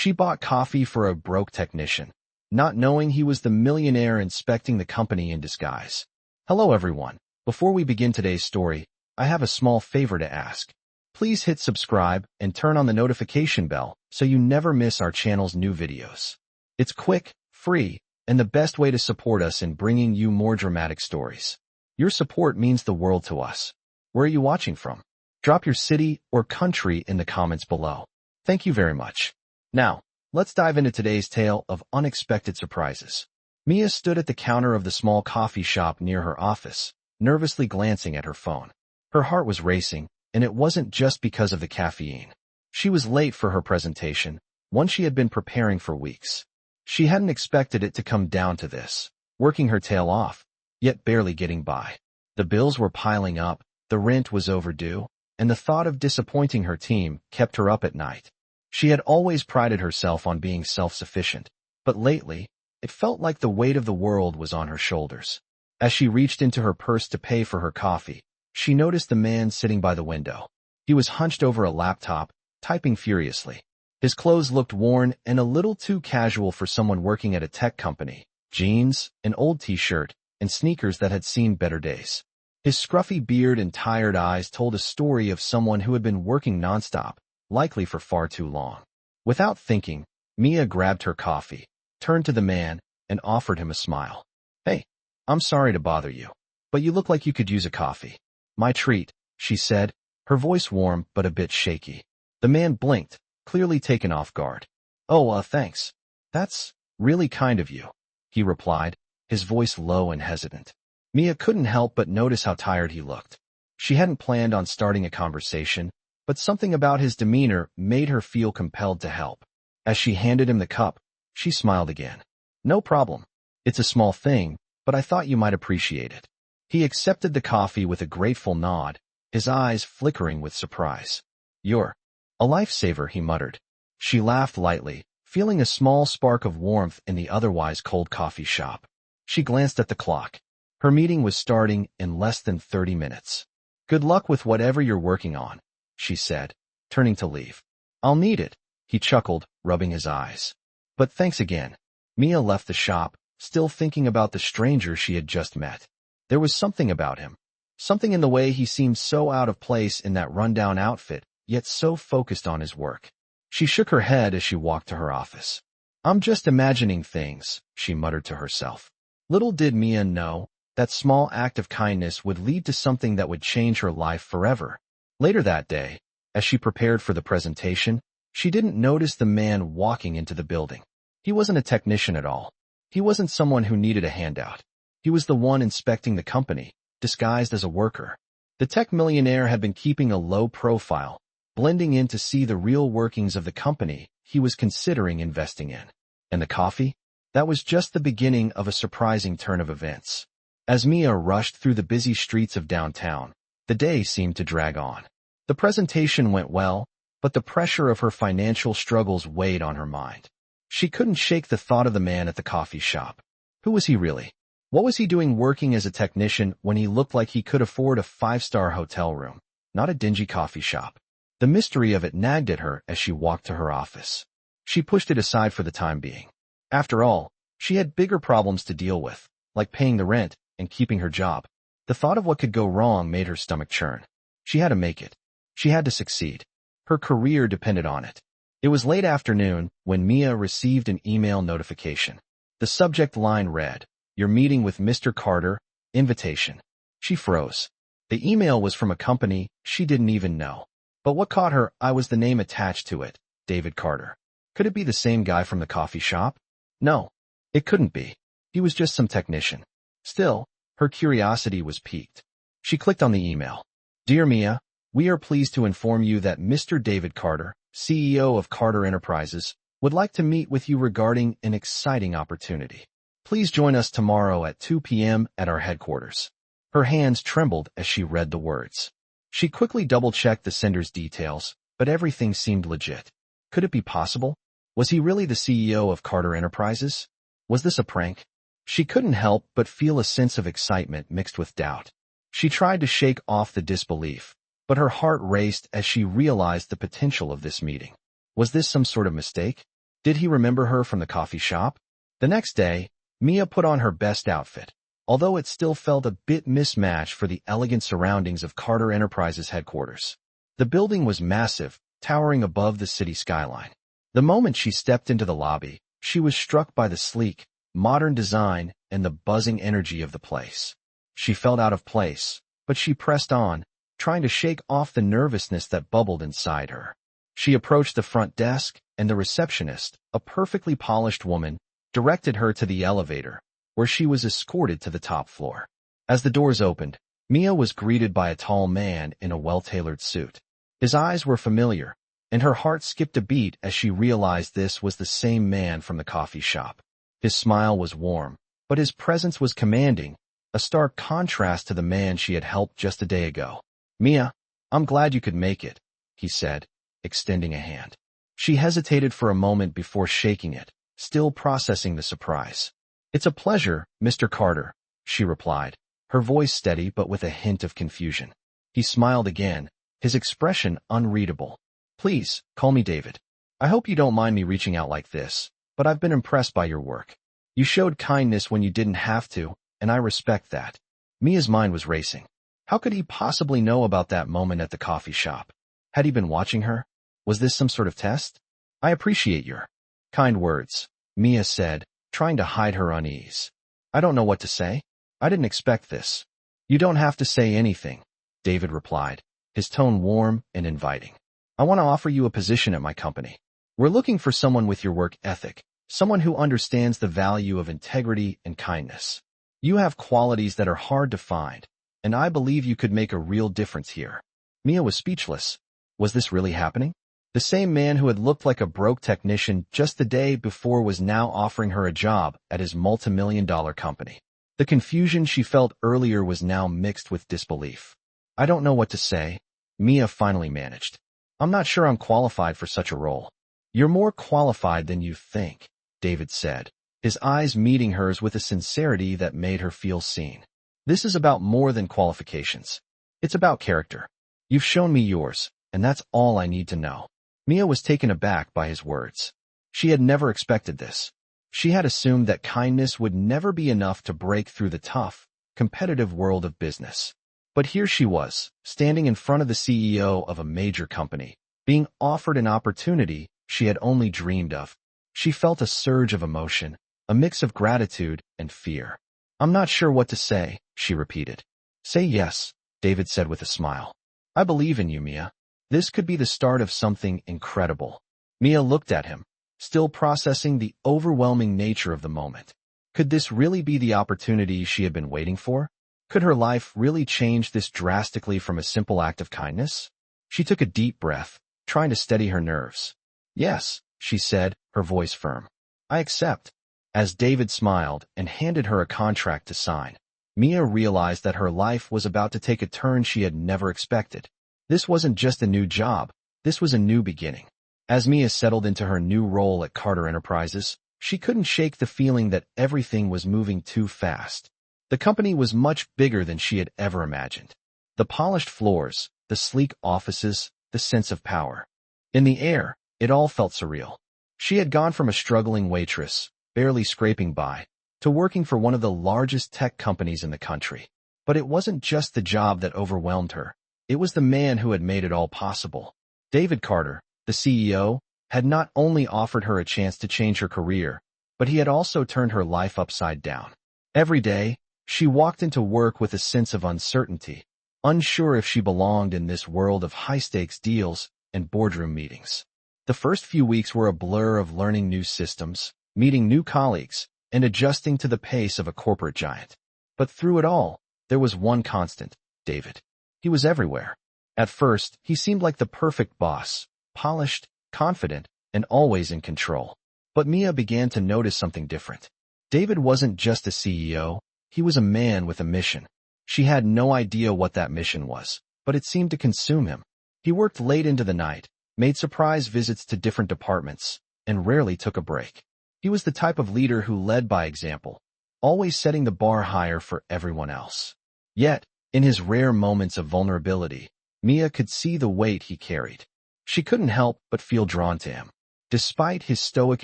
She bought coffee for a broke technician, not knowing he was the millionaire inspecting the company in disguise. Hello everyone. Before we begin today's story, I have a small favor to ask. Please hit subscribe and turn on the notification bell so you never miss our channel's new videos. It's quick, free, and the best way to support us in bringing you more dramatic stories. Your support means the world to us. Where are you watching from? Drop your city or country in the comments below. Thank you very much. Now, let's dive into today's tale of unexpected surprises. Mia stood at the counter of the small coffee shop near her office, nervously glancing at her phone. Her heart was racing, and it wasn't just because of the caffeine. She was late for her presentation, one she had been preparing for weeks. She hadn't expected it to come down to this, working her tail off, yet barely getting by. The bills were piling up, the rent was overdue, and the thought of disappointing her team kept her up at night. She had always prided herself on being self-sufficient, but lately, it felt like the weight of the world was on her shoulders. As she reached into her purse to pay for her coffee, she noticed the man sitting by the window. He was hunched over a laptop, typing furiously. His clothes looked worn and a little too casual for someone working at a tech company. Jeans, an old t-shirt, and sneakers that had seen better days. His scruffy beard and tired eyes told a story of someone who had been working nonstop, likely for far too long. Without thinking, Mia grabbed her coffee, turned to the man, and offered him a smile. "Hey, I'm sorry to bother you, but you look like you could use a coffee." "My treat," she said, her voice warm but a bit shaky. The man blinked, clearly taken off guard. "Oh, thanks. That's really kind of you," he replied, his voice low and hesitant. Mia couldn't help but notice how tired he looked. She hadn't planned on starting a conversation, but something about his demeanor made her feel compelled to help. As she handed him the cup, she smiled again. "No problem. It's a small thing, but I thought you might appreciate it." He accepted the coffee with a grateful nod, his eyes flickering with surprise. "You're a lifesaver," he muttered. She laughed lightly, feeling a small spark of warmth in the otherwise cold coffee shop. She glanced at the clock. Her meeting was starting in less than 30 minutes. "Good luck with whatever you're working on," she said, turning to leave. "I'll need it," he chuckled, rubbing his eyes. "But thanks again." Mia left the shop, still thinking about the stranger she had just met. There was something about him. Something in the way he seemed so out of place in that rundown outfit, yet so focused on his work. She shook her head as she walked to her office. "I'm just imagining things," she muttered to herself. Little did Mia know, that small act of kindness would lead to something that would change her life forever. Later that day, as she prepared for the presentation, she didn't notice the man walking into the building. He wasn't a technician at all. He wasn't someone who needed a handout. He was the one inspecting the company, disguised as a worker. The tech millionaire had been keeping a low profile, blending in to see the real workings of the company he was considering investing in. And the coffee? That was just the beginning of a surprising turn of events. As Mia rushed through the busy streets of downtown, the day seemed to drag on. The presentation went well, but the pressure of her financial struggles weighed on her mind. She couldn't shake the thought of the man at the coffee shop. Who was he really? What was he doing working as a technician when he looked like he could afford a 5-star hotel room, not a dingy coffee shop? The mystery of it nagged at her as she walked to her office. She pushed it aside for the time being. After all, she had bigger problems to deal with, like paying the rent and keeping her job. The thought of what could go wrong made her stomach churn. She had to make it. She had to succeed. Her career depended on it. It was late afternoon when Mia received an email notification. The subject line read, "Your meeting with Mr. Carter, invitation." She froze. The email was from a company she didn't even know. But what caught her eye was the name attached to it, David Carter. Could it be the same guy from the coffee shop? No, it couldn't be. He was just some technician. Still, her curiosity was piqued. She clicked on the email. "Dear Mia, we are pleased to inform you that Mr. David Carter, CEO of Carter Enterprises, would like to meet with you regarding an exciting opportunity. Please join us tomorrow at 2 p.m. at our headquarters." Her hands trembled as she read the words. She quickly double-checked the sender's details, but everything seemed legit. Could it be possible? Was he really the CEO of Carter Enterprises? Was this a prank? She couldn't help but feel a sense of excitement mixed with doubt. She tried to shake off the disbelief, but her heart raced as she realized the potential of this meeting. Was this some sort of mistake? Did he remember her from the coffee shop? The next day, Mia put on her best outfit, although it still felt a bit mismatched for the elegant surroundings of Carter Enterprises headquarters. The building was massive, towering above the city skyline. The moment she stepped into the lobby, she was struck by the sleek, modern design and the buzzing energy of the place. She felt out of place, but she pressed on, trying to shake off the nervousness that bubbled inside her. She approached the front desk, and the receptionist, a perfectly polished woman, directed her to the elevator, where she was escorted to the top floor. As the doors opened, Mia was greeted by a tall man in a well-tailored suit. His eyes were familiar, and her heart skipped a beat as she realized this was the same man from the coffee shop. His smile was warm, but his presence was commanding, a stark contrast to the man she had helped just a day ago. "Mia, I'm glad you could make it," he said, extending a hand. She hesitated for a moment before shaking it, still processing the surprise. "It's a pleasure, Mr. Carter," she replied, her voice steady but with a hint of confusion. He smiled again, his expression unreadable. "Please, call me David. I hope you don't mind me reaching out like this, but I've been impressed by your work. You showed kindness when you didn't have to, and I respect that." Mia's mind was racing. How could he possibly know about that moment at the coffee shop? Had he been watching her? Was this some sort of test? "I appreciate your kind words," Mia said, trying to hide her unease. "I don't know what to say. I didn't expect this." "You don't have to say anything," David replied, his tone warm and inviting. "I want to offer you a position at my company. We're looking for someone with your work ethic, someone who understands the value of integrity and kindness. You have qualities that are hard to find, and I believe you could make a real difference here." Mia was speechless. Was this really happening? The same man who had looked like a broke technician just the day before was now offering her a job at his multimillion-dollar company. The confusion she felt earlier was now mixed with disbelief. "I don't know what to say," Mia finally managed. "I'm not sure I'm qualified for such a role." "You're more qualified than you think," David said, his eyes meeting hers with a sincerity that made her feel seen. "This is about more than qualifications. It's about character. You've shown me yours, and that's all I need to know." Mia was taken aback by his words. She had never expected this. She had assumed that kindness would never be enough to break through the tough, competitive world of business. But here she was, standing in front of the CEO of a major company, being offered an opportunity she had only dreamed of. She felt a surge of emotion, a mix of gratitude and fear. "I'm not sure what to say," she repeated. "Say yes," David said with a smile. "I believe in you, Mia. This could be the start of something incredible." Mia looked at him, still processing the overwhelming nature of the moment. Could this really be the opportunity she had been waiting for? Could her life really change this drastically from a simple act of kindness? She took a deep breath, trying to steady her nerves. "Yes," she said, her voice firm. "I accept." As David smiled and handed her a contract to sign, Mia realized that her life was about to take a turn she had never expected. This wasn't just a new job, this was a new beginning. As Mia settled into her new role at Carter Enterprises, she couldn't shake the feeling that everything was moving too fast. The company was much bigger than she had ever imagined. The polished floors, the sleek offices, the sense of power. In the air, it all felt surreal. She had gone from a struggling waitress, barely scraping by, to working for one of the largest tech companies in the country. But it wasn't just the job that overwhelmed her. It was the man who had made it all possible. David Carter, the CEO, had not only offered her a chance to change her career, but he had also turned her life upside down. Every day, she walked into work with a sense of uncertainty, unsure if she belonged in this world of high-stakes deals and boardroom meetings. The first few weeks were a blur of learning new systems, meeting new colleagues, and adjusting to the pace of a corporate giant. But through it all, there was one constant: David. He was everywhere. At first, he seemed like the perfect boss, polished, confident, and always in control. But Mia began to notice something different. David wasn't just a CEO, he was a man with a mission. She had no idea what that mission was, but it seemed to consume him. He worked late into the night, made surprise visits to different departments, and rarely took a break. He was the type of leader who led by example, always setting the bar higher for everyone else. Yet, in his rare moments of vulnerability, Mia could see the weight he carried. She couldn't help but feel drawn to him. Despite his stoic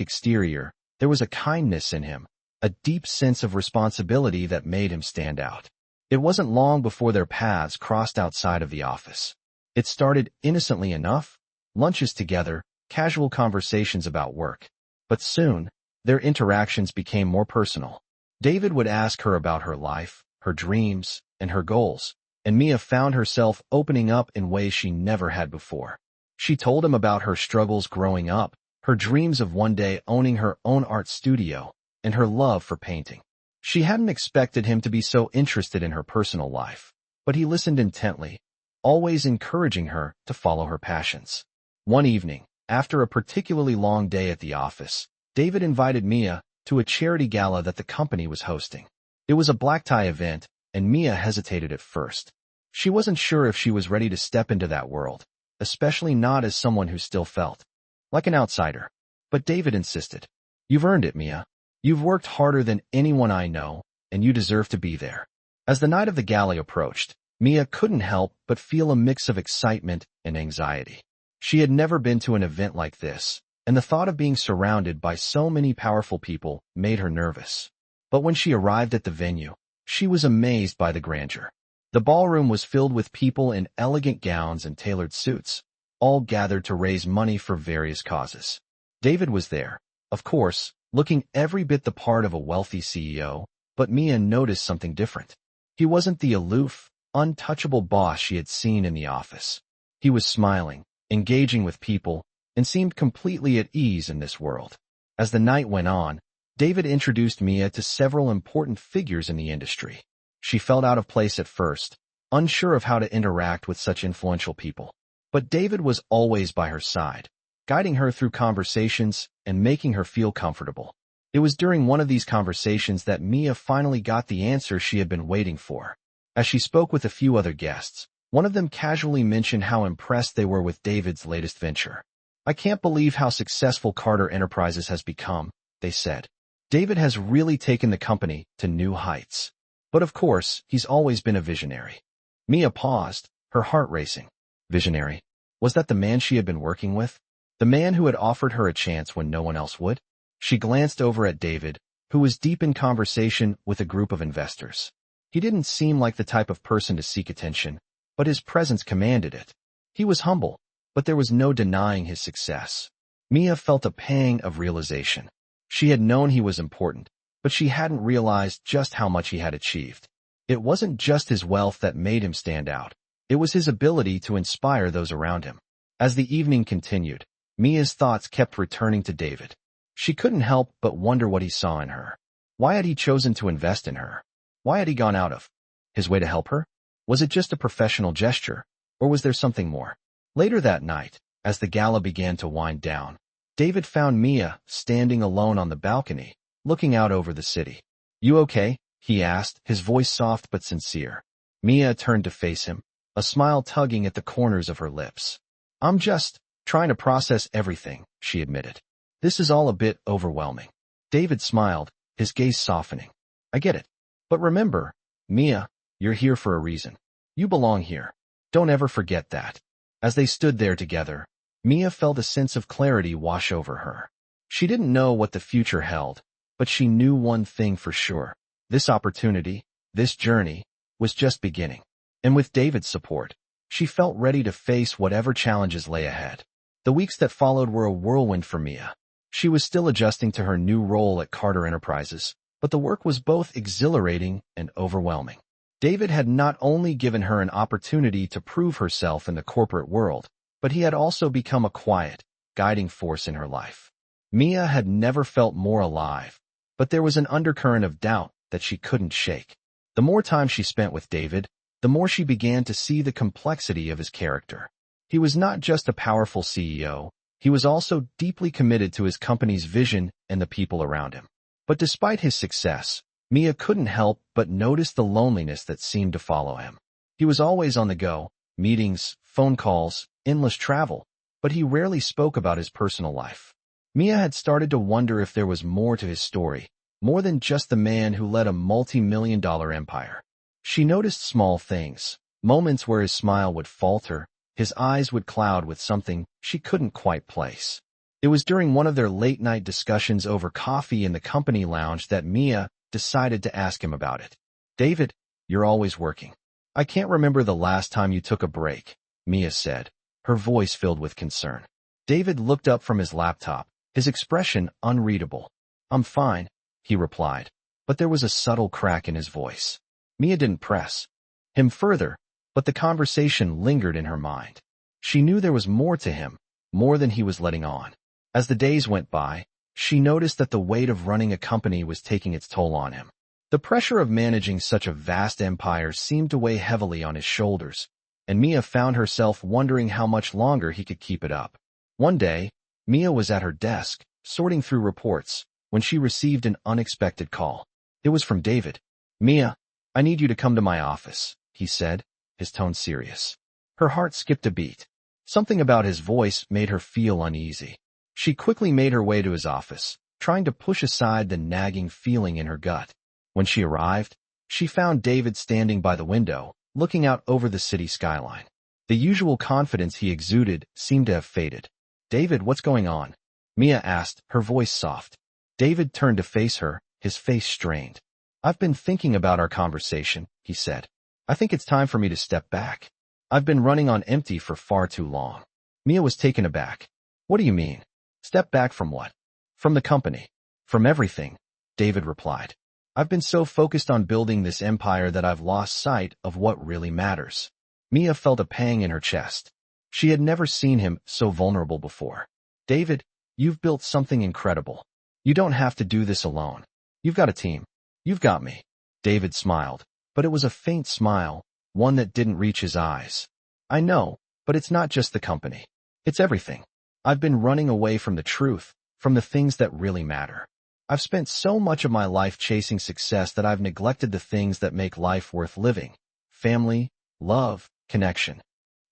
exterior, there was a kindness in him, a deep sense of responsibility that made him stand out. It wasn't long before their paths crossed outside of the office. It started innocently enough, lunches together, casual conversations about work. But soon, their interactions became more personal. David would ask her about her life, her dreams, and her goals, and Mia found herself opening up in ways she never had before. She told him about her struggles growing up, her dreams of one day owning her own art studio, and her love for painting. She hadn't expected him to be so interested in her personal life, but he listened intently, always encouraging her to follow her passions. One evening, after a particularly long day at the office, David invited Mia to a charity gala that the company was hosting. It was a black tie event, and Mia hesitated at first. She wasn't sure if she was ready to step into that world, especially not as someone who still felt like an outsider. But David insisted. "You've earned it, Mia. You've worked harder than anyone I know, and you deserve to be there." As the night of the gala approached, Mia couldn't help but feel a mix of excitement and anxiety. She had never been to an event like this, and the thought of being surrounded by so many powerful people made her nervous. But when she arrived at the venue, she was amazed by the grandeur. The ballroom was filled with people in elegant gowns and tailored suits, all gathered to raise money for various causes. David was there, of course, looking every bit the part of a wealthy CEO, but Mia noticed something different. He wasn't the aloof, untouchable boss she had seen in the office. He was smiling, engaging with people, and seemed completely at ease in this world. As the night went on, David introduced Mia to several important figures in the industry. She felt out of place at first, unsure of how to interact with such influential people. But David was always by her side, guiding her through conversations and making her feel comfortable. It was during one of these conversations that Mia finally got the answer she had been waiting for. As she spoke with a few other guests, one of them casually mentioned how impressed they were with David's latest venture. "I can't believe how successful Carter Enterprises has become," they said. "David has really taken the company to new heights. But of course, he's always been a visionary." Mia paused, her heart racing. Visionary? Was that the man she had been working with? The man who had offered her a chance when no one else would? She glanced over at David, who was deep in conversation with a group of investors. He didn't seem like the type of person to seek attention, but his presence commanded it. He was humble, but there was no denying his success. Mia felt a pang of realization. She had known he was important, but she hadn't realized just how much he had achieved. It wasn't just his wealth that made him stand out. It was his ability to inspire those around him. As the evening continued, Mia's thoughts kept returning to David. She couldn't help but wonder what he saw in her. Why had he chosen to invest in her? Why had he gone out of his way to help her? Was it just a professional gesture, or was there something more? Later that night, as the gala began to wind down, David found Mia standing alone on the balcony, looking out over the city. "You okay?" he asked, his voice soft but sincere. Mia turned to face him, a smile tugging at the corners of her lips. "I'm just trying to process everything," she admitted. "This is all a bit overwhelming." David smiled, his gaze softening. "I get it. But remember, Mia, you're here for a reason. You belong here. Don't ever forget that." As they stood there together, Mia felt a sense of clarity wash over her. She didn't know what the future held, but she knew one thing for sure. This opportunity, this journey, was just beginning. And with David's support, she felt ready to face whatever challenges lay ahead. The weeks that followed were a whirlwind for Mia. She was still adjusting to her new role at Carter Enterprises, but the work was both exhilarating and overwhelming. David had not only given her an opportunity to prove herself in the corporate world, but he had also become a quiet, guiding force in her life. Mia had never felt more alive, but there was an undercurrent of doubt that she couldn't shake. The more time she spent with David, the more she began to see the complexity of his character. He was not just a powerful CEO, he was also deeply committed to his company's vision and the people around him. But despite his success, Mia couldn't help but notice the loneliness that seemed to follow him. He was always on the go, meetings, phone calls, endless travel, but he rarely spoke about his personal life. Mia had started to wonder if there was more to his story, more than just the man who led a multi-million-dollar empire. She noticed small things, moments where his smile would falter, his eyes would cloud with something she couldn't quite place. It was during one of their late-night discussions over coffee in the company lounge that Mia decided to ask him about it. David, you're always working. I can't remember the last time you took a break, Mia said, her voice filled with concern. David looked up from his laptop, his expression unreadable. I'm fine, he replied, but there was a subtle crack in his voice. Mia didn't press him further, but the conversation lingered in her mind. She knew there was more to him, more than he was letting on. As the days went by, she noticed that the weight of running a company was taking its toll on him. The pressure of managing such a vast empire seemed to weigh heavily on his shoulders, and Mia found herself wondering how much longer he could keep it up. One day, Mia was at her desk, sorting through reports, when she received an unexpected call. It was from David. Mia, I need you to come to my office, he said, his tone serious. Her heart skipped a beat. Something about his voice made her feel uneasy. She quickly made her way to his office, trying to push aside the nagging feeling in her gut. When she arrived, she found David standing by the window, looking out over the city skyline. The usual confidence he exuded seemed to have faded. David, what's going on? Mia asked, her voice soft. David turned to face her, his face strained. I've been thinking about our conversation, he said. I think it's time for me to step back. I've been running on empty for far too long. Mia was taken aback. What do you mean? Step back from what? From the company. From everything, David replied. I've been so focused on building this empire that I've lost sight of what really matters. Mia felt a pang in her chest. She had never seen him so vulnerable before. David, you've built something incredible. You don't have to do this alone. You've got a team. You've got me. David smiled, but it was a faint smile, one that didn't reach his eyes. I know, but it's not just the company. It's everything. I've been running away from the truth, from the things that really matter. I've spent so much of my life chasing success that I've neglected the things that make life worth living. Family, love, connection.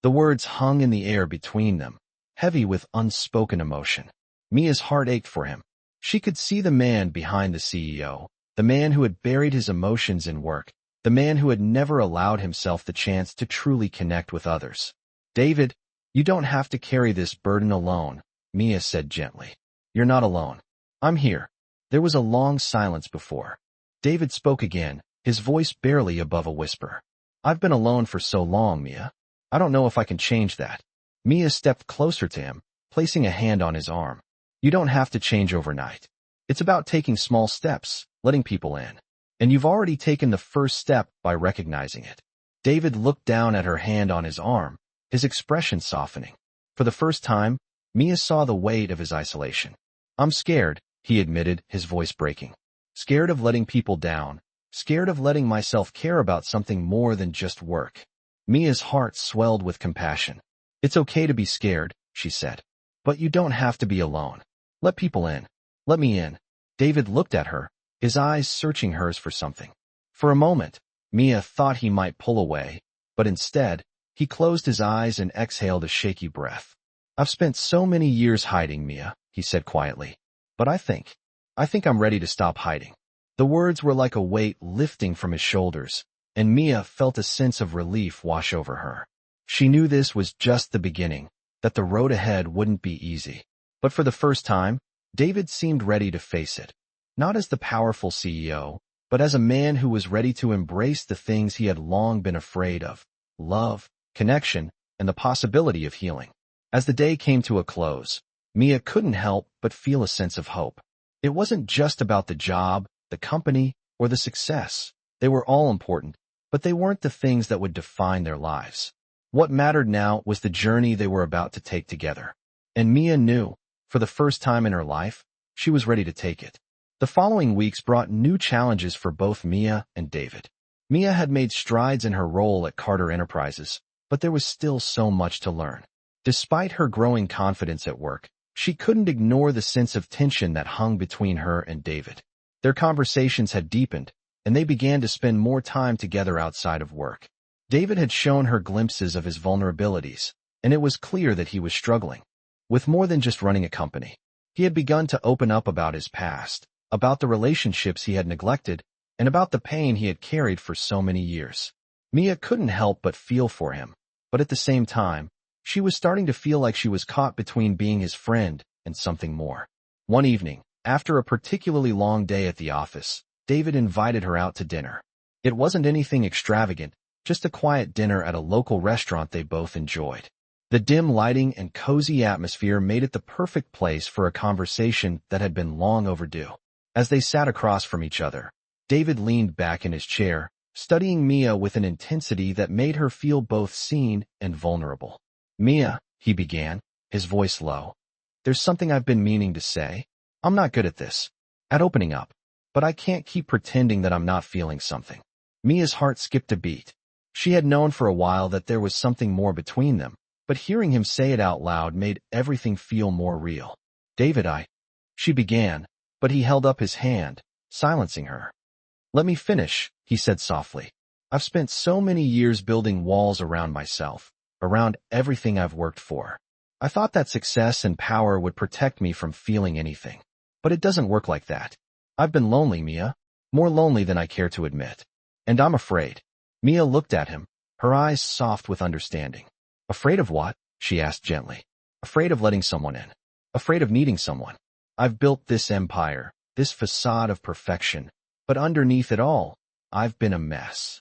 The words hung in the air between them, heavy with unspoken emotion. Mia's heart ached for him. She could see the man behind the CEO, the man who had buried his emotions in work, the man who had never allowed himself the chance to truly connect with others. David, you don't have to carry this burden alone, Mia said gently. You're not alone. I'm here. There was a long silence before David spoke again, his voice barely above a whisper. I've been alone for so long, Mia. I don't know if I can change that. Mia stepped closer to him, placing a hand on his arm. You don't have to change overnight. It's about taking small steps, letting people in. And you've already taken the first step by recognizing it. David looked down at her hand on his arm, his expression softening. For the first time, Mia saw the weight of his isolation. I'm scared, he admitted, his voice breaking. Scared of letting people down, scared of letting myself care about something more than just work. Mia's heart swelled with compassion. It's okay to be scared, she said. But you don't have to be alone. Let people in. Let me in. David looked at her, his eyes searching hers for something. For a moment, Mia thought he might pull away, but instead, he closed his eyes and exhaled a shaky breath. I've spent so many years hiding, Mia, he said quietly. But I think I'm ready to stop hiding. The words were like a weight lifting from his shoulders, and Mia felt a sense of relief wash over her. She knew this was just the beginning, that the road ahead wouldn't be easy. But for the first time, David seemed ready to face it. Not as the powerful CEO, but as a man who was ready to embrace the things he had long been afraid of: love, connection, and the possibility of healing. As the day came to a close, Mia couldn't help but feel a sense of hope. It wasn't just about the job, the company, or the success. They were all important, but they weren't the things that would define their lives. What mattered now was the journey they were about to take together. And Mia knew, for the first time in her life, she was ready to take it. The following weeks brought new challenges for both Mia and David. Mia had made strides in her role at Carter Enterprises, but there was still so much to learn. Despite her growing confidence at work, she couldn't ignore the sense of tension that hung between her and David. Their conversations had deepened, and they began to spend more time together outside of work. David had shown her glimpses of his vulnerabilities, and it was clear that he was struggling with more than just running a company. He had begun to open up about his past, about the relationships he had neglected, and about the pain he had carried for so many years. Mia couldn't help but feel for him, but at the same time, she was starting to feel like she was caught between being his friend and something more. One evening, after a particularly long day at the office, David invited her out to dinner. It wasn't anything extravagant, just a quiet dinner at a local restaurant they both enjoyed. The dim lighting and cozy atmosphere made it the perfect place for a conversation that had been long overdue. As they sat across from each other, David leaned back in his chair, studying Mia with an intensity that made her feel both seen and vulnerable. "Mia," he began, his voice low, "there's something I've been meaning to say. I'm not good at this, at opening up, but I can't keep pretending that I'm not feeling something." Mia's heart skipped a beat. She had known for a while that there was something more between them, but hearing him say it out loud made everything feel more real. "David, she began, but he held up his hand, silencing her. "Let me finish," he said softly. "I've spent so many years building walls around myself, around everything I've worked for. I thought that success and power would protect me from feeling anything. But it doesn't work like that. I've been lonely, Mia, more lonely than I care to admit. And I'm afraid." Mia looked at him, her eyes soft with understanding. "Afraid of what?" she asked gently. "Afraid of letting someone in. Afraid of needing someone. I've built this empire, this facade of perfection, but underneath it all, I've been a mess."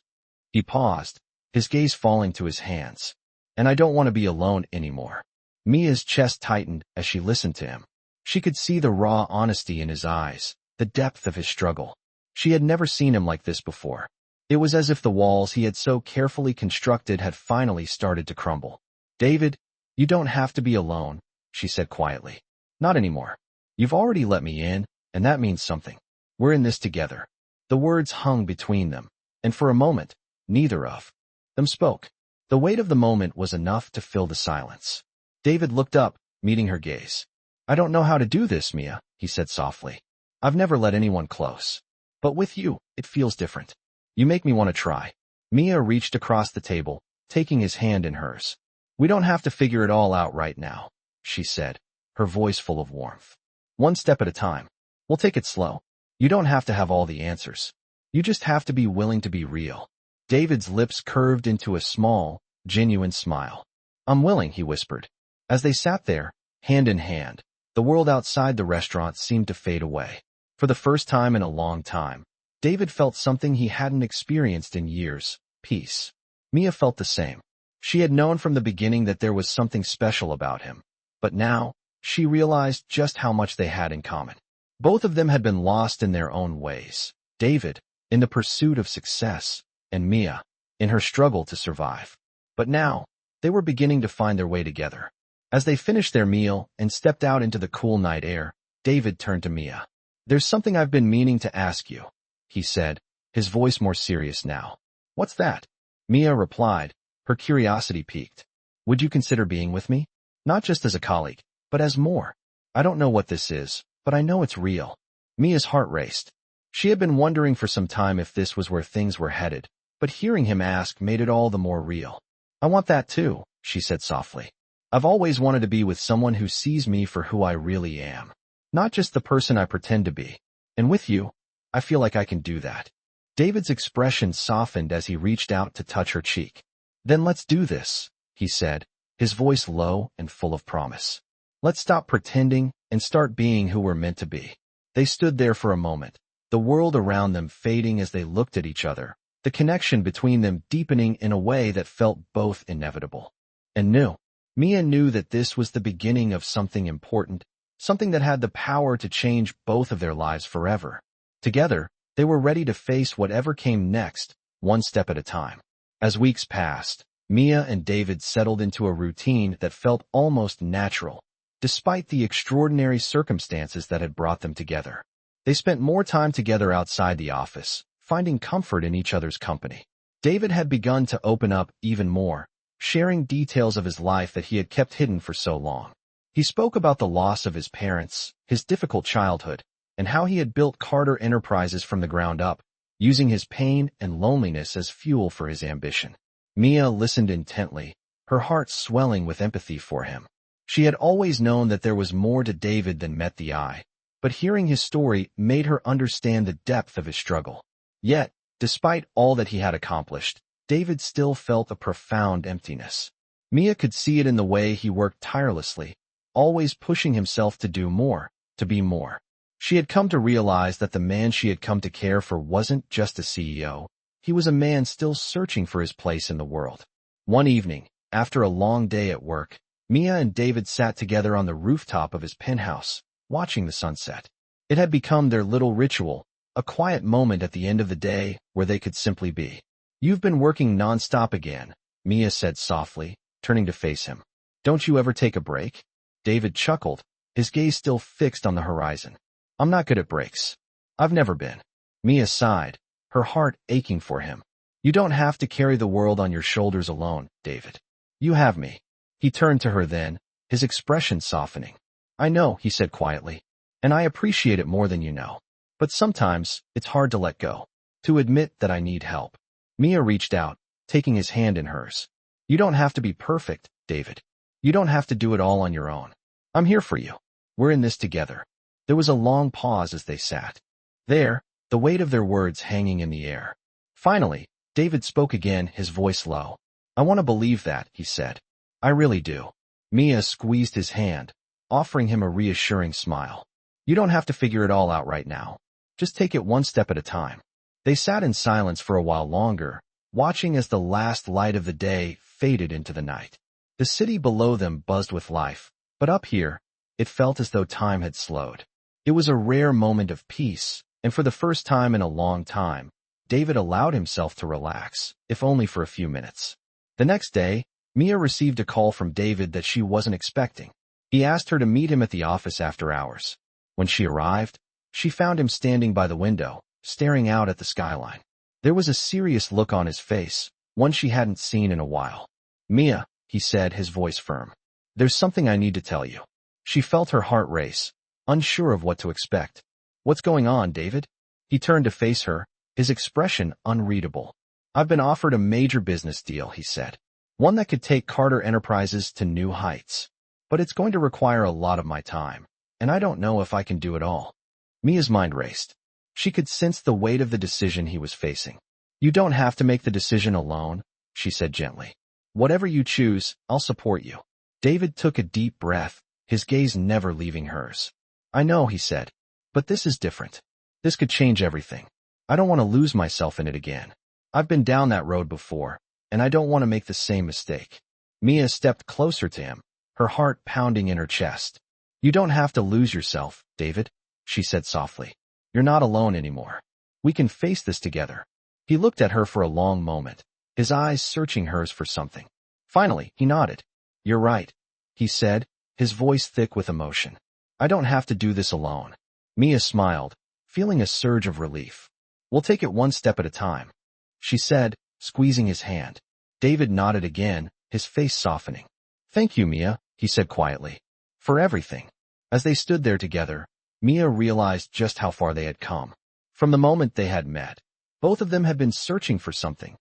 He paused, his gaze falling to his hands. "And I don't want to be alone anymore." Mia's chest tightened as she listened to him. She could see the raw honesty in his eyes, the depth of his struggle. She had never seen him like this before. It was as if the walls he had so carefully constructed had finally started to crumble. "David, you don't have to be alone," she said quietly. "Not anymore. You've already let me in, and that means something. We're in this together." The words hung between them, and for a moment, neither of them spoke. The weight of the moment was enough to fill the silence. David looked up, meeting her gaze. "I don't know how to do this, Mia," he said softly. "I've never let anyone close. But with you, it feels different. You make me want to try." Mia reached across the table, taking his hand in hers. "We don't have to figure it all out right now," she said, her voice full of warmth. "One step at a time. We'll take it slow. You don't have to have all the answers. You just have to be willing to be real." David's lips curved into a small, genuine smile. "I'm willing," he whispered. As they sat there, hand in hand, the world outside the restaurant seemed to fade away. For the first time in a long time, David felt something he hadn't experienced in years: peace. Mia felt the same. She had known from the beginning that there was something special about him, but now, she realized just how much they had in common. Both of them had been lost in their own ways. David, in the pursuit of success, and Mia, in her struggle to survive. But now, they were beginning to find their way together. As they finished their meal and stepped out into the cool night air, David turned to Mia. "There's something I've been meaning to ask you," he said, his voice more serious now. "What's that?" Mia replied, her curiosity piqued. "Would you consider being with me? Not just as a colleague, but as more. I don't know what this is, but I know it's real." Mia's heart raced. She had been wondering for some time if this was where things were headed, but hearing him ask made it all the more real. "I want that too," she said softly. "I've always wanted to be with someone who sees me for who I really am, not just the person I pretend to be. And with you, I feel like I can do that." David's expression softened as he reached out to touch her cheek. "Then let's do this," he said, his voice low and full of promise. "Let's stop pretending and start being who we're meant to be." They stood there for a moment, the world around them fading as they looked at each other, the connection between them deepening in a way that felt both inevitable and new. Mia knew that this was the beginning of something important, something that had the power to change both of their lives forever. Together, they were ready to face whatever came next, one step at a time. As weeks passed, Mia and David settled into a routine that felt almost natural, despite the extraordinary circumstances that had brought them together. They spent more time together outside the office, finding comfort in each other's company. David had begun to open up even more, sharing details of his life that he had kept hidden for so long. He spoke about the loss of his parents, his difficult childhood, and how he had built Carter Enterprises from the ground up, using his pain and loneliness as fuel for his ambition. Mia listened intently, her heart swelling with empathy for him. She had always known that there was more to David than met the eye, but hearing his story made her understand the depth of his struggle. Yet, despite all that he had accomplished, David still felt a profound emptiness. Mia could see it in the way he worked tirelessly, always pushing himself to do more, to be more. She had come to realize that the man she had come to care for wasn't just a CEO. He was a man still searching for his place in the world. One evening, after a long day at work, Mia and David sat together on the rooftop of his penthouse, watching the sunset. It had become their little ritual, a quiet moment at the end of the day where they could simply be. "You've been working nonstop again," Mia said softly, turning to face him. "Don't you ever take a break?" David chuckled, his gaze still fixed on the horizon. "I'm not good at breaks. I've never been." Mia sighed, her heart aching for him. "You don't have to carry the world on your shoulders alone, David. You have me." He turned to her then, his expression softening. "I know," he said quietly, "and I appreciate it more than you know. But sometimes, it's hard to let go, to admit that I need help." Mia reached out, taking his hand in hers. "You don't have to be perfect, David. You don't have to do it all on your own. I'm here for you. We're in this together." There was a long pause as they sat there, the weight of their words hanging in the air. Finally, David spoke again, his voice low. "I want to believe that," he said. "I really do." Mia squeezed his hand, offering him a reassuring smile. "You don't have to figure it all out right now. Just take it one step at a time." They sat in silence for a while longer, watching as the last light of the day faded into the night. The city below them buzzed with life, but up here, it felt as though time had slowed. It was a rare moment of peace, and for the first time in a long time, David allowed himself to relax, if only for a few minutes. The next day, Mia received a call from David that she wasn't expecting. He asked her to meet him at the office after hours. When she arrived, she found him standing by the window, staring out at the skyline. There was a serious look on his face, one she hadn't seen in a while. "Mia," he said, his voice firm, "there's something I need to tell you." She felt her heart race, unsure of what to expect. "What's going on, David?" He turned to face her, his expression unreadable. "I've been offered a major business deal," he said. "One that could take Carter Enterprises to new heights. But it's going to require a lot of my time, and I don't know if I can do it all." Mia's mind raced. She could sense the weight of the decision he was facing. "You don't have to make the decision alone," she said gently. "Whatever you choose, I'll support you." David took a deep breath, his gaze never leaving hers. "I know," he said, "but this is different. This could change everything. I don't want to lose myself in it again. I've been down that road before, and I don't want to make the same mistake." Mia stepped closer to him, her heart pounding in her chest. "You don't have to lose yourself, David," she said softly. "You're not alone anymore. We can face this together." He looked at her for a long moment, his eyes searching hers for something. Finally, he nodded. "You're right," he said, his voice thick with emotion. "I don't have to do this alone." Mia smiled, feeling a surge of relief. "We'll take it one step at a time," she said, squeezing his hand. David nodded again, his face softening. "Thank you, Mia," he said quietly, "for everything." As they stood there together, Mia realized just how far they had come. From the moment they had met, both of them had been searching for something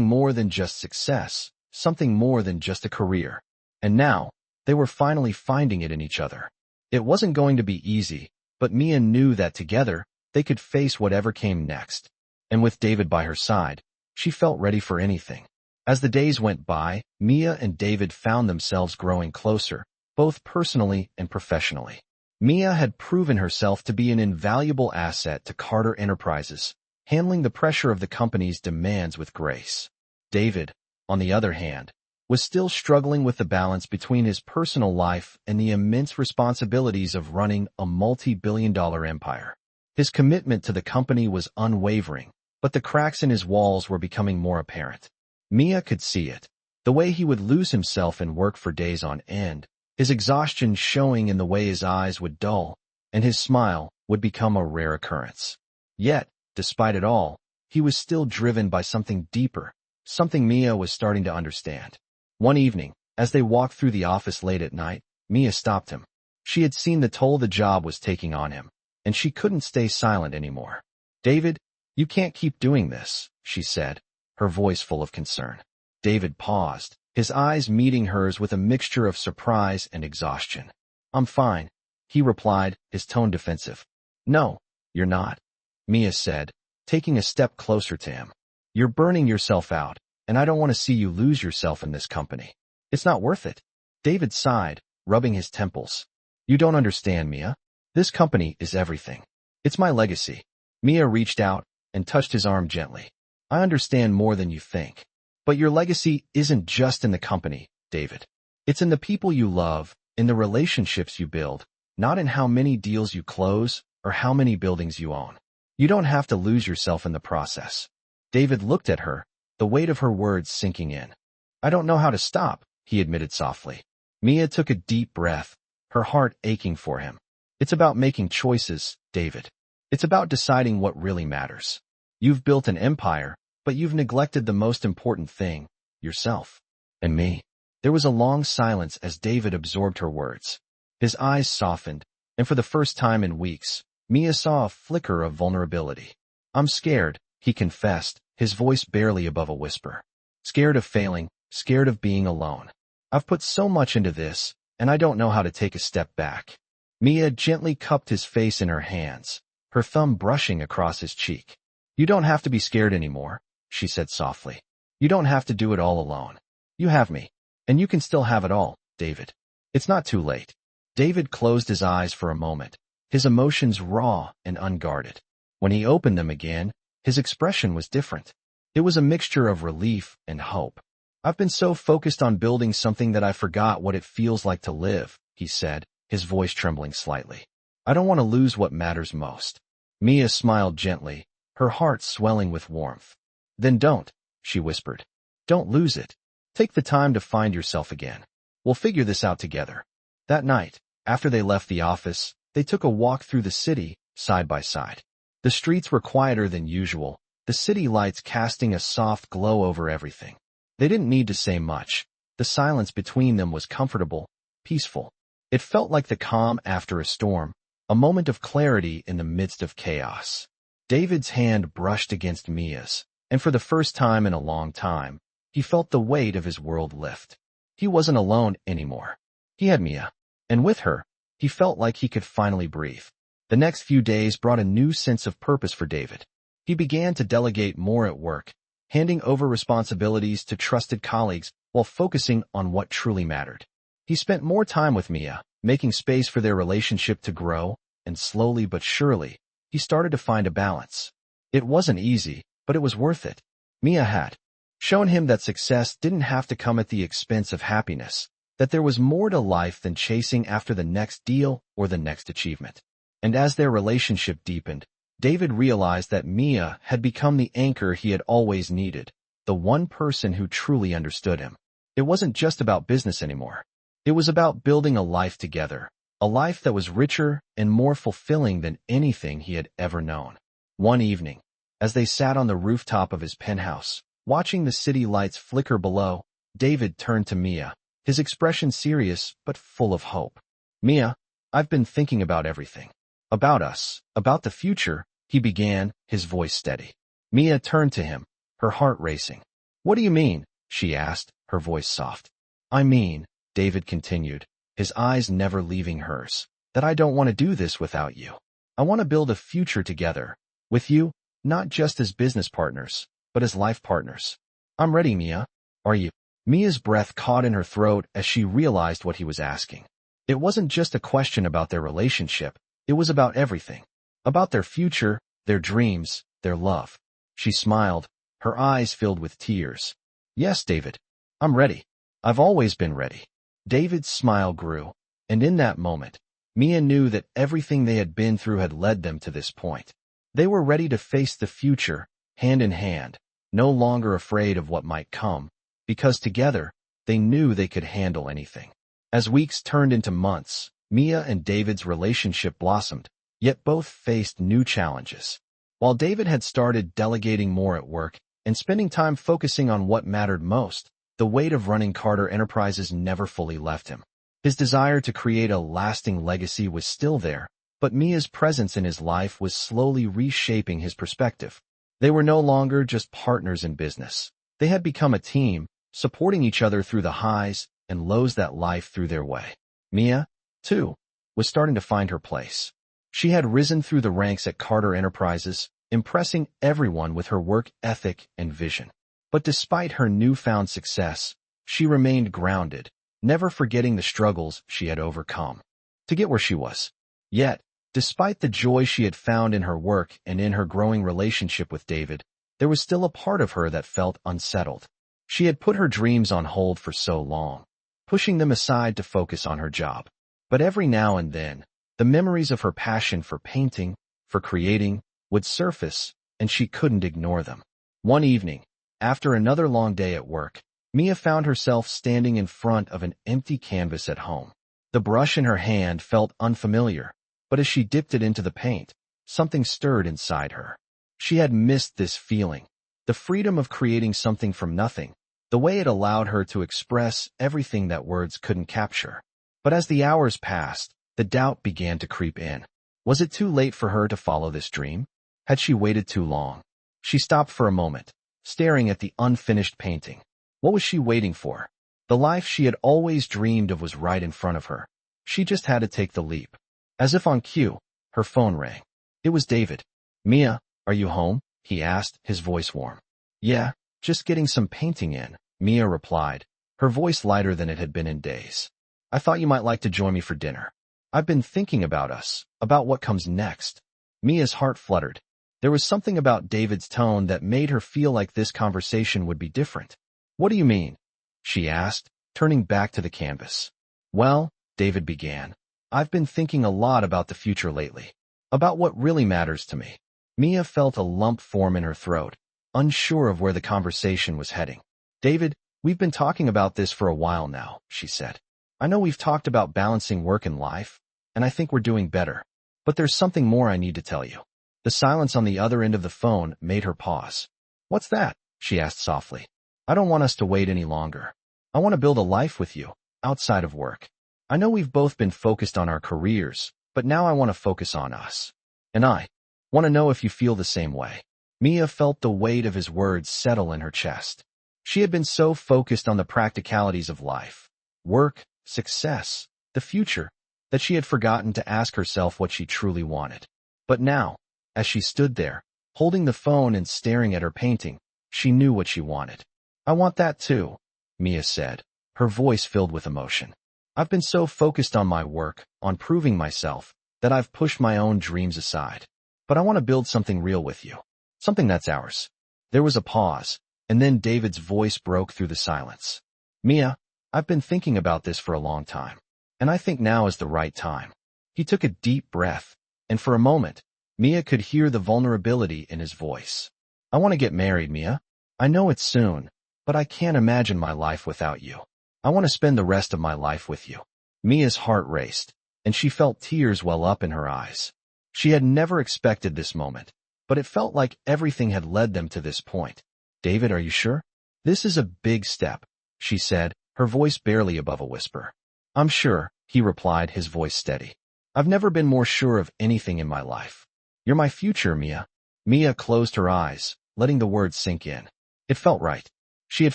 more than just success, something more than just a career. And now, they were finally finding it in each other. It wasn't going to be easy, but Mia knew that together, they could face whatever came next. And with David by her side, she felt ready for anything. As the days went by, Mia and David found themselves growing closer, both personally and professionally. Mia had proven herself to be an invaluable asset to Carter Enterprises, handling the pressure of the company's demands with grace. David, on the other hand, was still struggling with the balance between his personal life and the immense responsibilities of running a multi-billion-dollar empire. His commitment to the company was unwavering, but the cracks in his walls were becoming more apparent. Mia could see it, the way he would lose himself in work for days on end, his exhaustion showing in the way his eyes would dull, and his smile would become a rare occurrence. Yet, despite it all, he was still driven by something deeper, something Mia was starting to understand. One evening, as they walked through the office late at night, Mia stopped him. She had seen the toll the job was taking on him, and she couldn't stay silent anymore. "David, you can't keep doing this," she said, her voice full of concern. David paused, his eyes meeting hers with a mixture of surprise and exhaustion. "I'm fine," he replied, his tone defensive. "No, you're not," Mia said, taking a step closer to him. "You're burning yourself out, and I don't want to see you lose yourself in this company. It's not worth it." David sighed, rubbing his temples. You don't understand, Mia. This company is everything. It's my legacy. Mia reached out and touched his arm gently. I understand more than you think. But your legacy isn't just in the company, David. It's in the people you love, in the relationships you build, not in how many deals you close or how many buildings you own. You don't have to lose yourself in the process. David looked at her, the weight of her words sinking in. I don't know how to stop, he admitted softly. Mia took a deep breath, her heart aching for him. It's about making choices, David. It's about deciding what really matters. You've built an empire, but you've neglected the most important thing, yourself. And me. There was a long silence as David absorbed her words. His eyes softened, and for the first time in weeks, Mia saw a flicker of vulnerability. I'm scared, he confessed, his voice barely above a whisper. Scared of failing, scared of being alone. I've put so much into this, and I don't know how to take a step back. Mia gently cupped his face in her hands, her thumb brushing across his cheek. You don't have to be scared anymore, she said softly. You don't have to do it all alone. You have me. And you can still have it all, David. It's not too late. David closed his eyes for a moment, his emotions raw and unguarded. When he opened them again, his expression was different. It was a mixture of relief and hope. I've been so focused on building something that I forgot what it feels like to live, he said, his voice trembling slightly. I don't want to lose what matters most. Mia smiled gently, her heart swelling with warmth. Then don't, she whispered. Don't lose it. Take the time to find yourself again. We'll figure this out together. That night, after they left the office, they took a walk through the city, side by side. The streets were quieter than usual, the city lights casting a soft glow over everything. They didn't need to say much. The silence between them was comfortable, peaceful. It felt like the calm after a storm, a moment of clarity in the midst of chaos. David's hand brushed against Mia's, and for the first time in a long time, he felt the weight of his world lift. He wasn't alone anymore. He had Mia, and with her, he felt like he could finally breathe. The next few days brought a new sense of purpose for David. He began to delegate more at work, handing over responsibilities to trusted colleagues while focusing on what truly mattered. He spent more time with Mia, making space for their relationship to grow, and slowly but surely, he started to find a balance. It wasn't easy, but it was worth it. Mia had shown him that success didn't have to come at the expense of happiness, that there was more to life than chasing after the next deal or the next achievement. And as their relationship deepened, David realized that Mia had become the anchor he had always needed, the one person who truly understood him. It wasn't just about business anymore. It was about building a life together, a life that was richer and more fulfilling than anything he had ever known. One evening, as they sat on the rooftop of his penthouse, watching the city lights flicker below, David turned to Mia, his expression serious but full of hope. Mia, I've been thinking about everything. About us, about the future, he began, his voice steady. Mia turned to him, her heart racing. What do you mean? She asked, her voice soft. I mean, David continued, his eyes never leaving hers, that I don't want to do this without you. I want to build a future together, with you, not just as business partners, but as life partners. I'm ready, Mia. Are you? Mia's breath caught in her throat as she realized what he was asking. It wasn't just a question about their relationship, it was about everything. About their future, their dreams, their love. She smiled, her eyes filled with tears. Yes, David. I'm ready. I've always been ready. David's smile grew, and in that moment, Mia knew that everything they had been through had led them to this point. They were ready to face the future, hand in hand, no longer afraid of what might come, because together, they knew they could handle anything. As weeks turned into months, Mia and David's relationship blossomed, yet both faced new challenges. While David had started delegating more at work and spending time focusing on what mattered most, the weight of running Carter Enterprises never fully left him. His desire to create a lasting legacy was still there, but Mia's presence in his life was slowly reshaping his perspective. They were no longer just partners in business. They had become a team, supporting each other through the highs and lows that life threw their way. Mia, too, was starting to find her place. She had risen through the ranks at Carter Enterprises, impressing everyone with her work ethic and vision. But despite her newfound success, she remained grounded, never forgetting the struggles she had overcome to get where she was. Yet, despite the joy she had found in her work and in her growing relationship with David, there was still a part of her that felt unsettled. She had put her dreams on hold for so long, pushing them aside to focus on her job. But every now and then, the memories of her passion for painting, for creating, would surface, and she couldn't ignore them. One evening, after another long day at work, Mia found herself standing in front of an empty canvas at home. The brush in her hand felt unfamiliar, but as she dipped it into the paint, something stirred inside her. She had missed this feeling, the freedom of creating something from nothing, the way it allowed her to express everything that words couldn't capture. But as the hours passed, the doubt began to creep in. Was it too late for her to follow this dream? Had she waited too long? She stopped for a moment, staring at the unfinished painting. What was she waiting for? The life she had always dreamed of was right in front of her. She just had to take the leap. As if on cue, her phone rang. It was David. "Mia, are you home?" he asked, his voice warm. "Yeah, just getting some painting in," Mia replied, her voice lighter than it had been in days. "I thought you might like to join me for dinner. I've been thinking about us, about what comes next." Mia's heart fluttered. There was something about David's tone that made her feel like this conversation would be different. "What do you mean?" she asked, turning back to the canvas. "Well," David began, "I've been thinking a lot about the future lately, about what really matters to me." Mia felt a lump form in her throat, unsure of where the conversation was heading. "David, we've been talking about this for a while now," she said. "I know we've talked about balancing work and life, and I think we're doing better. But there's something more I need to tell you." The silence on the other end of the phone made her pause. "What's that?" she asked softly. "I don't want us to wait any longer. I want to build a life with you, outside of work. I know we've both been focused on our careers, but now I want to focus on us. And I want to know if you feel the same way." Mia felt the weight of his words settle in her chest. She had been so focused on the practicalities of life, work, success, the future, that she had forgotten to ask herself what she truly wanted. But now, as she stood there, holding the phone and staring at her painting, she knew what she wanted. "I want that too," Mia said, her voice filled with emotion. "I've been so focused on my work, on proving myself, that I've pushed my own dreams aside. But I want to build something real with you. Something that's ours." There was a pause, and then David's voice broke through the silence. "Mia, I've been thinking about this for a long time, and I think now is the right time." He took a deep breath, and for a moment, Mia could hear the vulnerability in his voice. "I want to get married, Mia. I know it's soon, but I can't imagine my life without you. I want to spend the rest of my life with you." Mia's heart raced, and she felt tears well up in her eyes. She had never expected this moment, but it felt like everything had led them to this point. "David, are you sure? This is a big step," she said, her voice barely above a whisper. "I'm sure," he replied, his voice steady. "I've never been more sure of anything in my life. You're my future, Mia." Mia closed her eyes, letting the words sink in. It felt right. She had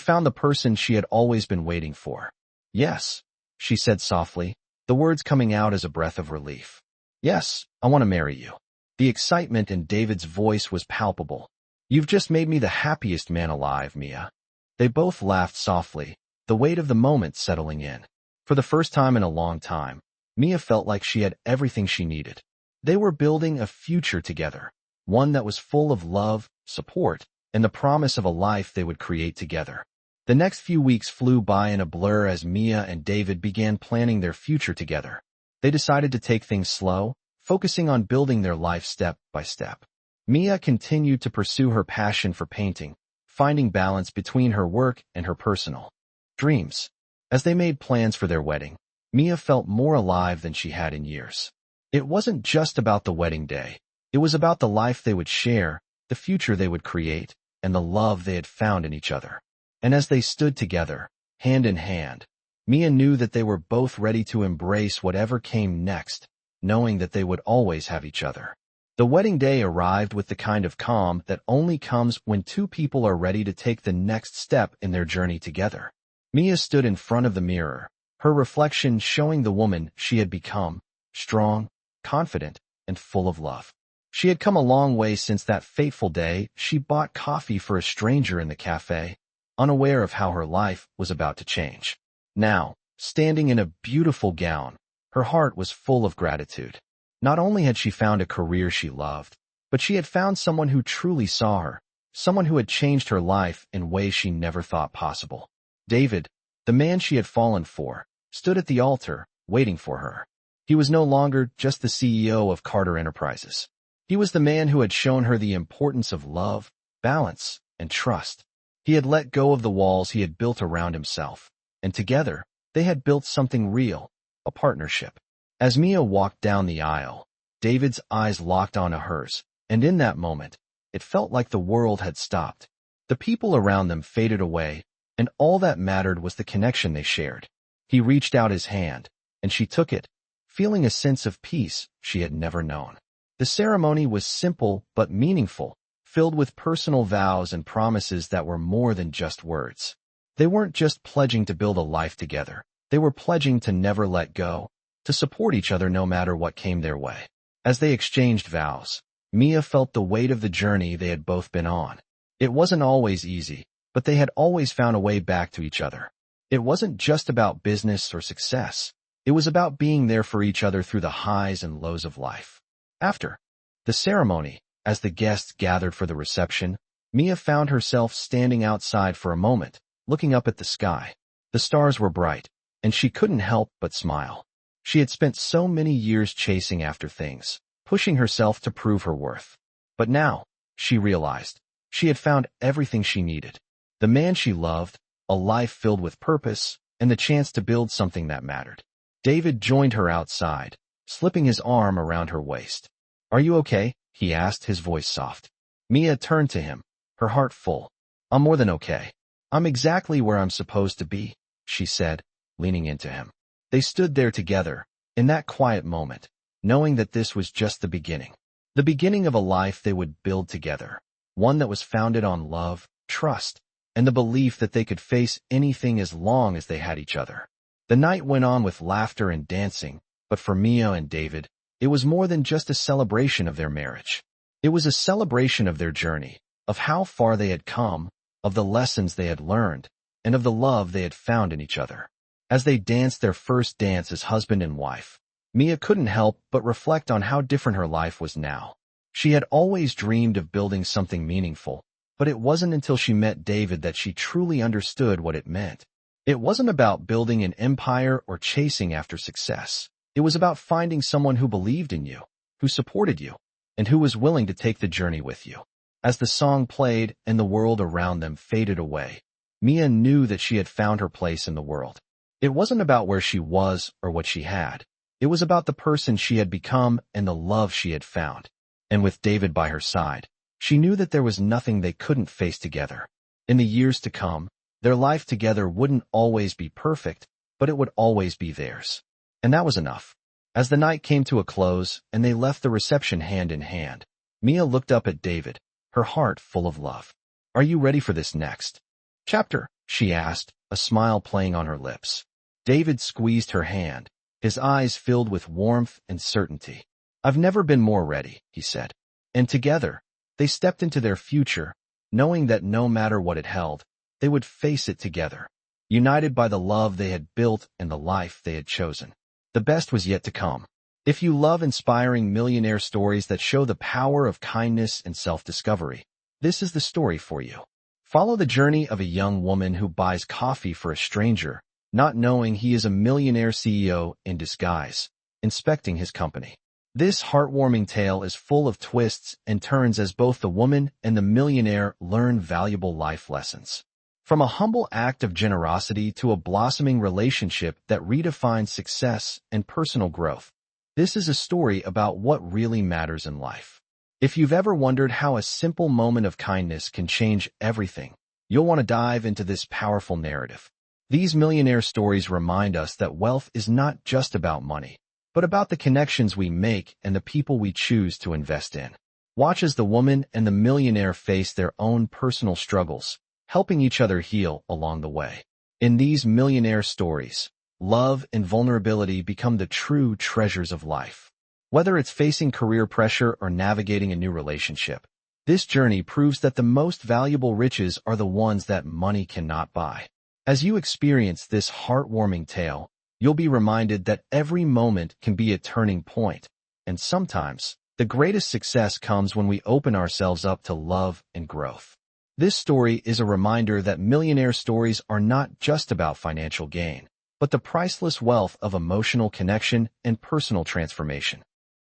found the person she had always been waiting for. "Yes," she said softly, the words coming out as a breath of relief. "Yes, I want to marry you." The excitement in David's voice was palpable. "You've just made me the happiest man alive, Mia." They both laughed softly, the weight of the moment settling in. For the first time in a long time, Mia felt like she had everything she needed. They were building a future together, one that was full of love, support, and the promise of a life they would create together. The next few weeks flew by in a blur as Mia and David began planning their future together. They decided to take things slow, focusing on building their life step by step. Mia continued to pursue her passion for painting, finding balance between her work and her personal dreams. As they made plans for their wedding, Mia felt more alive than she had in years. It wasn't just about the wedding day. It was about the life they would share, the future they would create, and the love they had found in each other. And as they stood together, hand in hand, Mia knew that they were both ready to embrace whatever came next, knowing that they would always have each other. The wedding day arrived with the kind of calm that only comes when two people are ready to take the next step in their journey together. Mia stood in front of the mirror, her reflection showing the woman she had become, strong, confident, and full of love. She had come a long way since that fateful day she bought coffee for a stranger in the cafe, unaware of how her life was about to change. Now, standing in a beautiful gown. Her heart was full of gratitude. Not only had she found a career she loved, but she had found someone who truly saw her, someone who had changed her life in ways she never thought possible. David, the man she had fallen for, stood at the altar, waiting for her. He was no longer just the CEO of Carter Enterprises. He was the man who had shown her the importance of love, balance, and trust. He had let go of the walls he had built around himself, and together, they had built something real, a partnership. As Mia walked down the aisle, David's eyes locked onto hers, and in that moment, it felt like the world had stopped. The people around them faded away, and all that mattered was the connection they shared. He reached out his hand, and she took it, feeling a sense of peace she had never known. The ceremony was simple but meaningful, filled with personal vows and promises that were more than just words. They weren't just pledging to build a life together. They were pledging to never let go, to support each other no matter what came their way. As they exchanged vows, Mia felt the weight of the journey they had both been on. It wasn't always easy, but they had always found a way back to each other. It wasn't just about business or success. It was about being there for each other through the highs and lows of life. After the ceremony, as the guests gathered for the reception, Mia found herself standing outside for a moment, looking up at the sky. The stars were bright, and she couldn't help but smile. She had spent so many years chasing after things, pushing herself to prove her worth. But now, she realized, she had found everything she needed. The man she loved, a life filled with purpose, and the chance to build something that mattered. David joined her outside, slipping his arm around her waist. "Are you okay?" he asked, his voice soft. Mia turned to him, her heart full. "I'm more than okay. I'm exactly where I'm supposed to be," she said, leaning into him. They stood there together, in that quiet moment, knowing that this was just the beginning of a life they would build together, one that was founded on love, trust, and the belief that they could face anything as long as they had each other. The night went on with laughter and dancing, but for Mia and David, it was more than just a celebration of their marriage. It was a celebration of their journey, of how far they had come, of the lessons they had learned, and of the love they had found in each other. As they danced their first dance as husband and wife, Mia couldn't help but reflect on how different her life was now. She had always dreamed of building something meaningful, but it wasn't until she met David that she truly understood what it meant. It wasn't about building an empire or chasing after success. It was about finding someone who believed in you, who supported you, and who was willing to take the journey with you. As the song played and the world around them faded away, Mia knew that she had found her place in the world. It wasn't about where she was or what she had. It was about the person she had become and the love she had found. And with David by her side, she knew that there was nothing they couldn't face together. In the years to come, their life together wouldn't always be perfect, but it would always be theirs. And that was enough. As the night came to a close and they left the reception hand in hand, Mia looked up at David, her heart full of love. "Are you ready for this next chapter?" she asked, a smile playing on her lips. David squeezed her hand, his eyes filled with warmth and certainty. "I've never been more ready," he said. And together, they stepped into their future, knowing that no matter what it held, they would face it together, united by the love they had built and the life they had chosen. The best was yet to come. If you love inspiring millionaire stories that show the power of kindness and self-discovery, this is the story for you. Follow the journey of a young woman who buys coffee for a stranger, not knowing he is a millionaire CEO in disguise, inspecting his company. This heartwarming tale is full of twists and turns as both the woman and the millionaire learn valuable life lessons. From a humble act of generosity to a blossoming relationship that redefines success and personal growth, this is a story about what really matters in life. If you've ever wondered how a simple moment of kindness can change everything, you'll want to dive into this powerful narrative. These millionaire stories remind us that wealth is not just about money, but about the connections we make and the people we choose to invest in. Watch as the woman and the millionaire face their own personal struggles, helping each other heal along the way. In these millionaire stories, love and vulnerability become the true treasures of life. Whether it's facing career pressure or navigating a new relationship, this journey proves that the most valuable riches are the ones that money cannot buy. As you experience this heartwarming tale, you'll be reminded that every moment can be a turning point, and sometimes, the greatest success comes when we open ourselves up to love and growth. This story is a reminder that millionaire stories are not just about financial gain, but the priceless wealth of emotional connection and personal transformation.